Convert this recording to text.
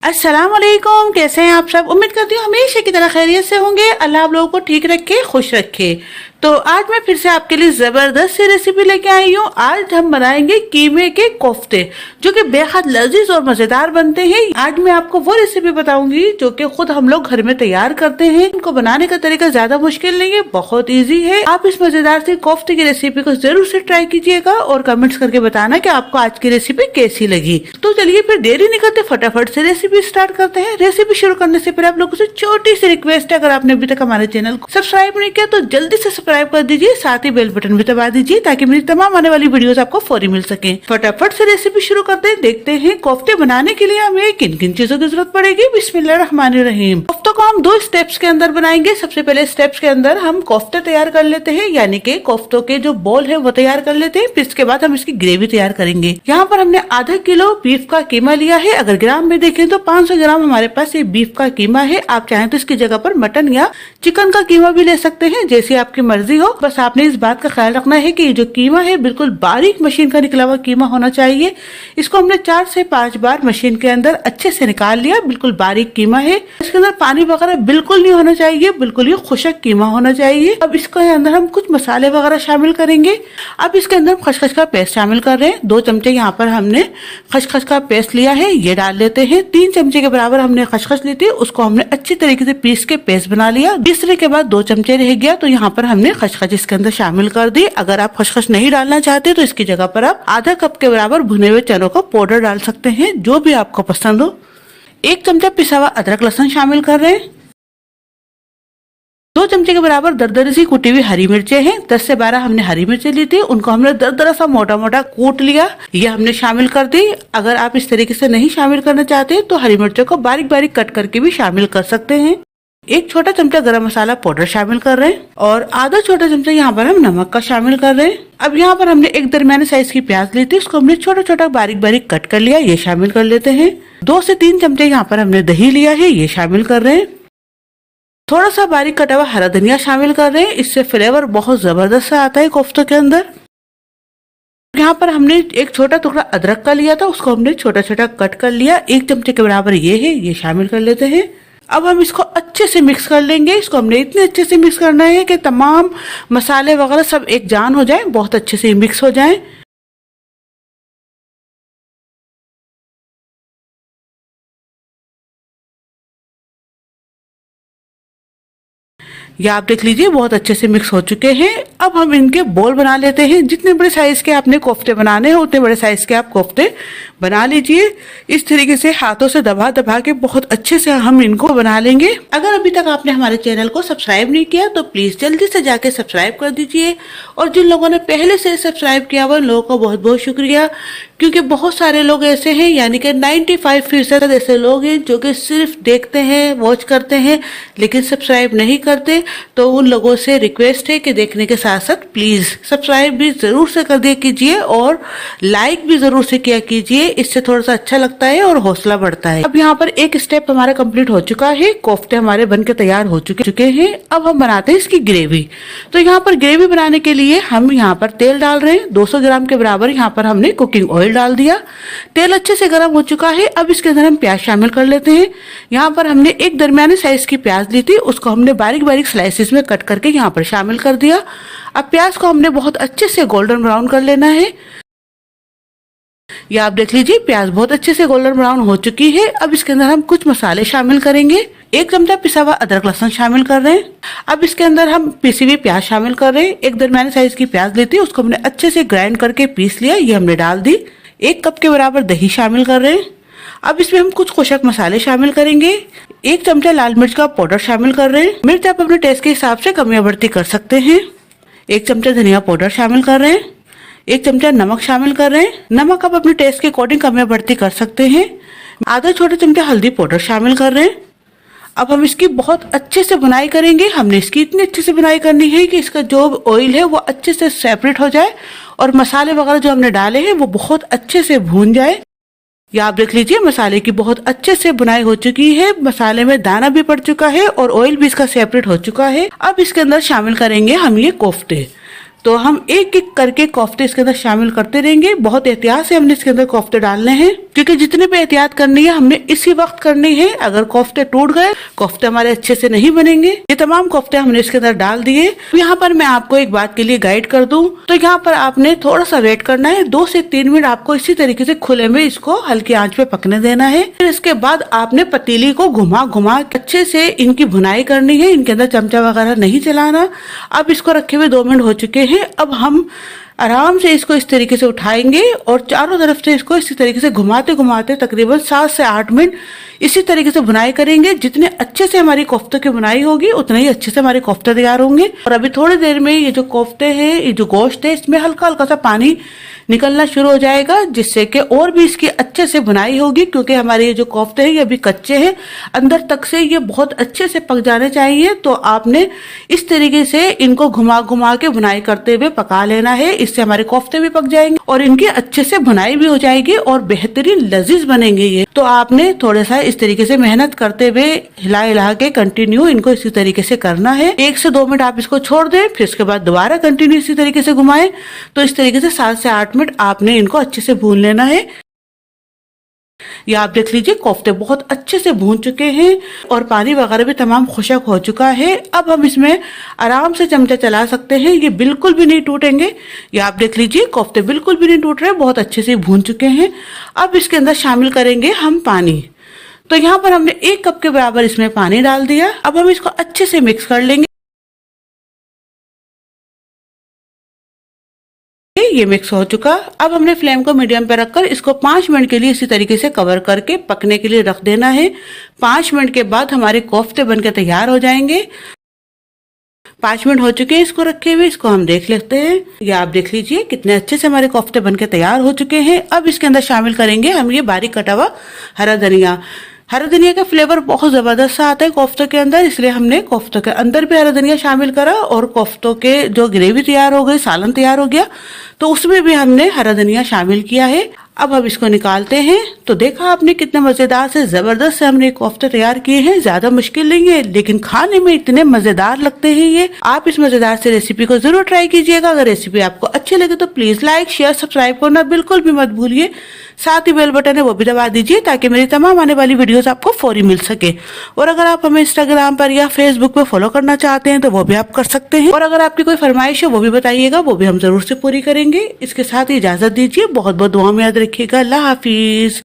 अस्सलाम वालेकुम। कैसे हैं आप सब? उम्मीद करती हूँ हमेशा की तरह खैरियत से होंगे। अल्लाह आप लोगों को ठीक रखे, खुश रखे। तो आज मैं फिर से आपके लिए जबरदस्त सी रेसिपी लेके आई हूँ। आज हम बनाएंगे कीमे के कोफ्ते, जो कि बेहद लजीज और मजेदार बनते हैं। आज मैं आपको वो रेसिपी बताऊंगी जो कि खुद हम लोग घर में तैयार करते हैं। इनको बनाने का तरीका ज्यादा मुश्किल नहीं है, बहुत इजी है। आप इस मजेदार सी कोफ्ते की रेसिपी को जरूर से ट्राई कीजिएगा और कमेंट्स करके बताना कि आपको आज की रेसिपी कैसी लगी। तो चलिए फिर देरी नहीं करते, फटाफट से रेसिपी स्टार्ट करते हैं। रेसिपी शुरू करने से पहले आप लोगों से छोटी सी रिक्वेस्ट है, अगर आपने अभी तक हमारे चैनल को सब्सक्राइब नहीं किया तो जल्दी से सब्सक्राइब कर दीजिए, साथ ही बेल बटन भी दबा दीजिए ताकि मेरी तमाम आने वाली वीडियोस आपको फौरी मिल सके। फटाफट से रेसिपी शुरू करते हैं। देखते हैं कोफ्ते बनाने के लिए हमें किन किन चीजों की जरूरत पड़ेगी। बिस्मिल्लाहिर्रहमानिर्रहीम। कोफ्तों को हम 2 स्टेप्स के अंदर बनाएंगे। सबसे पहले स्टेप्स के अंदर हम कोफ्ते तैयार कर लेते हैं, यानी कि कोफ्तों के जो बॉल है वो तैयार कर लेते हैं। फिर इसके बाद हम इसकी ग्रेवी तैयार करेंगे। यहाँ पर हमने आधा किलो बीफ का कीमा लिया है। अगर ग्राम में देखें तो 500 ग्राम हमारे पास ये बीफ का कीमा है। आप चाहें तो इसकी जगह पर मटन या चिकन का कीमा भी ले सकते हैं, जैसी आपकी मर्जी हो। बस आपने इस बात का ख्याल रखना है कि ये जो कीमा है बिल्कुल बारीक मशीन का निकला हुआ कीमा होना चाहिए। इसको हमने 4 से 5 बार मशीन के अंदर अच्छे से निकाल लिया। बिल्कुल बारीक कीमा है, इसके अंदर पानी वगैरह बिल्कुल नहीं होना चाहिए, बिल्कुल ये खुशक कीमा होना चाहिए। अब इसके अंदर हम कुछ मसाले वगैरह शामिल करेंगे। अब इसके अंदर खसखस का पेस्ट शामिल कर रहे हैं। 2 चमचे यहाँ पर हमने खसखस का पेस्ट लिया है, ये डाल लेते हैं। 3 चमचे के बराबर हमने खसखस ली थी, उसको हमने अच्छी तरीके से पीस के पेस्ट बना लिया। तीसरे के बाद 2 चमचे रह गया, तो यहाँ पर हमने खसखस इसके अंदर शामिल कर दी। अगर आप खसखस नहीं डालना चाहते तो इसकी जगह पर आप आधा कप के बराबर भुने हुए चनों का पाउडर डाल सकते हैं, जो भी आपको पसंद हो। 1 चमचा पिसा हुआ अदरक लहसुन शामिल कर रहे हैं। 2 चमचे के बराबर दरदरी सी कुटी हुई हरी मिर्चें हैं। 10 से 12 हमने हरी मिर्चें ली थी, उनको हमने दरदरा सा मोटा मोटा कूट लिया, ये हमने शामिल कर दी। अगर आप इस तरीके से नहीं शामिल करना चाहते तो हरी मिर्चों को बारीक बारीक कट करके भी शामिल कर सकते हैं। 1 छोटा चमचा गरम मसाला पाउडर शामिल कर रहे हैं और आधा छोटा चमचा यहाँ पर हम नमक का शामिल कर रहे हैं। अब यहाँ पर हमने एक दरमियाने साइज की प्याज ली थी, उसको हमने छोटा छोटा बारीक बारीक कट कर लिया, ये शामिल कर लेते हैं। 2 से 3 चमचे यहाँ पर हमने दही लिया है, ये शामिल कर रहे हैं। थोड़ा सा बारीक कटा हुआ हरा धनिया शामिल कर रहे हैं, इससे फ्लेवर बहुत जबरदस्त आता है कोफ्तों के अंदर। यहाँ पर हमने एक छोटा टुकड़ा अदरक का लिया था, उसको हमने छोटा छोटा कट कर लिया। 1 चमचे के बराबर ये है, ये शामिल कर लेते हैं। अब हम इसको अच्छे से मिक्स कर लेंगे। इसको हमने इतने अच्छे से मिक्स करना है कि तमाम मसाले वगैरह सब एक जान हो जाए, बहुत अच्छे से मिक्स हो जाए। ये आप देख लीजिए बहुत अच्छे से मिक्स हो चुके हैं। अब हम इनके बॉल बना लेते हैं। जितने बड़े साइज के आपने कोफ्ते बनाने हैं उतने बड़े साइज के आप कोफ्ते बना लीजिए। इस तरीके से हाथों से दबा दबा के बहुत अच्छे से हम इनको बना लेंगे। अगर अभी तक आपने हमारे चैनल को सब्सक्राइब नहीं किया तो प्लीज जल्दी से जाके सब्सक्राइब कर दीजिए। और जिन लोगों ने पहले से सब्सक्राइब किया हुआ उन लोगों को बहुत बहुत शुक्रिया, क्योंकि बहुत सारे लोग ऐसे हैं, यानी कि 95% ऐसे लोग हैं जो कि सिर्फ देखते हैं, वॉच करते हैं, लेकिन सब्सक्राइब नहीं करते। तो उन लोगों से रिक्वेस्ट है कि देखने के साथ साथ प्लीज सब्सक्राइब भी जरूर से कर दिया कीजिए और लाइक भी जरूर से किया कीजिए, इससे थोड़ा सा अच्छा लगता है और हौसला बढ़ता है। अब यहाँ पर एक स्टेप हमारा कंप्लीट हो चुका है, कोफ्ते हमारे बनके तैयार हो चुके हैं। अब हम बनाते हैं इसकी ग्रेवी। तो यहाँ पर ग्रेवी बनाने के लिए हम यहाँ पर तेल डाल रहे हैं। 200 ग्राम के बराबर यहाँ पर हमने कुकिंग ऑयल डाल दिया। तेल अच्छे से गर्म हो चुका है। अब इसके अंदर हम प्याज शामिल कर लेते हैं। यहाँ पर हमने एक दरमियाने साइज की प्याज ली थी, उसको हमने बारीक बारीक स्लाइसेस में कट करके यहाँ पर शामिल कर दिया। अब प्याज को हमने बहुत अच्छे से गोल्डन ब्राउन कर लेना है। ये आप देख लीजिए प्याज बहुत अच्छे से गोल्डन ब्राउन हो चुकी है। अब इसके अंदर हम कुछ मसाले शामिल करेंगे। 1 चमचा पिसा हुआ अदरक लहसुन शामिल कर रहे हैं। अब इसके अंदर हम पिसी हुई प्याज शामिल कर रहे हैं। एक दरमियाने साइज की प्याज लेती है, उसको हमने अच्छे से ग्राइंड करके पीस लिया, ये हमने डाल दी। 1 कप के बराबर दही शामिल कर रहे हैं। अब इसमें हम कुछ खुशक मसाले शामिल करेंगे। 1 चमचा लाल मिर्च का पाउडर शामिल कर रहे हैं। मिर्च आप अपने टेस्ट के हिसाब से कम या बढ़ती कर सकते हैं। 1 चमचा धनिया पाउडर शामिल कर रहे हैं। 1 चमचा नमक शामिल कर रहे हैं। नमक आप अपने टेस्ट के अकॉर्डिंग कम या बढ़ती कर सकते हैं। आधा छोटा चमचा हल्दी पाउडर शामिल कर रहे हैं। अब हम इसकी बहुत अच्छे से बुनाई करेंगे। हमने इसकी इतनी अच्छे से बुनाई करनी है कि इसका जो ऑयल है वो अच्छे से सेपरेट हो जाए और मसाले वगैरह जो हमने डाले हैं वो बहुत अच्छे से भून जाए। या आप देख लीजिए मसाले की बहुत अच्छे से बुनाई हो चुकी है, मसाले में दाना भी पड़ चुका है और ऑयल भी इसका सेपरेट हो चुका है। अब इसके अंदर शामिल करेंगे हम ये कोफ्ते। तो हम एक एक करके कोफ्ते इसके अंदर शामिल करते रहेंगे। बहुत एहतियात से हमने इसके अंदर कोफ्ते डालने हैं, क्योंकि जितने भी एहतियात करनी है हमने इसी वक्त करनी है। अगर कोफ्ते टूट गए, कोफ्ते हमारे अच्छे से नहीं बनेंगे। ये तमाम कोफ्ते हमने इसके अंदर डाल दिए। यहाँ पर मैं आपको एक बात के लिए गाइड कर दूं, तो यहाँ पर आपने थोड़ा सा वेट करना है। 2 से 3 मिनट आपको इसी तरीके से खुले में इसको हल्की आंच पे पकने देना है। फिर इसके बाद आपने पतीली को घुमा घुमा अच्छे से इनकी भुनाई करनी है। इनके अंदर चमचा वगैरह नहीं चलाना। अब इसको रखे हुए 2 मिनट हो चुके हैं। अब हम आराम से इसको इस तरीके से उठाएंगे और चारों तरफ से इसको इसी तरीके से घुमाते घुमाते तकरीबन 7 से 8 मिनट इसी तरीके से बुनाई करेंगे। जितने अच्छे से हमारी कोफ्ते की बुनाई होगी उतने ही अच्छे से हमारे कोफ्ते तैयार होंगे। और अभी थोड़ी देर में ये जो कोफ्ते हैं, ये जो गोश्त है, इसमें हल्का हल्का सा पानी निकलना शुरू हो जाएगा, जिससे कि और भी इसकी अच्छे से बुनाई होगी। क्योंकि हमारे ये जो कोफ्ते हैं ये अभी कच्चे हैं, अंदर तक से ये बहुत अच्छे से पक जाने चाहिए। तो आपने इस तरीके से इनको घुमा घुमा के बुनाई करते हुए पका लेना है। इससे हमारे कोफ्ते भी पक जाएंगे और इनकी अच्छे से बुनाई भी हो जाएगी और बेहतरीन लजीज बनेंगे ये। तो आपने थोड़ा सा इस तरीके से मेहनत करते हुए हिला हिला के कंटिन्यू इनको इसी तरीके से करना है। 1 से 2 मिनट आप इसको छोड़ दें, फिर उसके बाद दोबारा कंटिन्यू इसी तरीके से घुमाएं। तो इस तरीके से 7 से 8 मिनट आपने इनको अच्छे से भून लेना है। ये आप देख लीजिए कोफ्ते बहुत अच्छे से भून चुके हैं और पानी वगैरह भी तमाम खुशक हो चुका है। अब हम इसमें आराम से चमचा चला सकते हैं, ये बिल्कुल भी नहीं टूटेंगे। ये आप देख लीजिए कोफ्ते बिल्कुल भी नहीं टूट रहे, बहुत अच्छे से भून चुके हैं। अब इसके अंदर शामिल करेंगे हम पानी। तो यहाँ पर हमने 1 कप के बराबर इसमें पानी डाल दिया। अब हम इसको अच्छे से मिक्स कर लेंगे। ये मिक्स हो चुका। अब हमने फ्लेम को मीडियम पे रखकर इसको 5 मिनट के लिए इसी तरीके से कवर करके पकने के लिए रख देना है। 5 मिनट के बाद हमारे कोफ्ते बनके तैयार हो जाएंगे। 5 मिनट हो चुके हैं इसको रखे हुए, इसको हम देख लेते हैं। ये आप देख लीजिए कितने अच्छे से हमारे कोफ्ते बनके तैयार हो चुके हैं। अब इसके अंदर शामिल करेंगे हम ये बारीक कटा हुआ हरा धनिया। हरा धनिया का फ्लेवर बहुत जबरदस्त आता है कोफ्तों के अंदर, इसलिए हमने कोफ्तों के अंदर भी हरा धनिया शामिल करा। और कोफ्तों के जो ग्रेवी तैयार हो गई, सालन तैयार हो गया, तो उसमें भी हमने हरा धनिया शामिल किया है। अब हम इसको निकालते हैं। तो देखा आपने कितने मजेदार से जबरदस्त से हमने कोफ्ते तैयार किए हैं। ज्यादा मुश्किल नहीं है, लेकिन खाने में इतने मजेदार लगते हैं ये। आप इस मजेदार से रेसिपी को जरूर ट्राई कीजिएगा। अगर रेसिपी आपको अच्छी लगे तो प्लीज लाइक, शेयर, सब्सक्राइब करना बिल्कुल भी मत भूलिए। साथ ही बेल बटन है वो भी दबा दीजिए, ताकि मेरी तमाम आने वाली वीडियोस आपको फौरी मिल सके। और अगर आप हमें इंस्टाग्राम पर या फेसबुक पर फॉलो करना चाहते हैं तो वो भी आप कर सकते हैं। और अगर आपकी कोई फरमाइश है वो भी बताइएगा, वो भी हम जरूर से पूरी करेंगे। इसके साथ ही इजाजत दीजिए। बहुत बहुत दुआ में याद रखिएगा। अल्लाह हाफिज।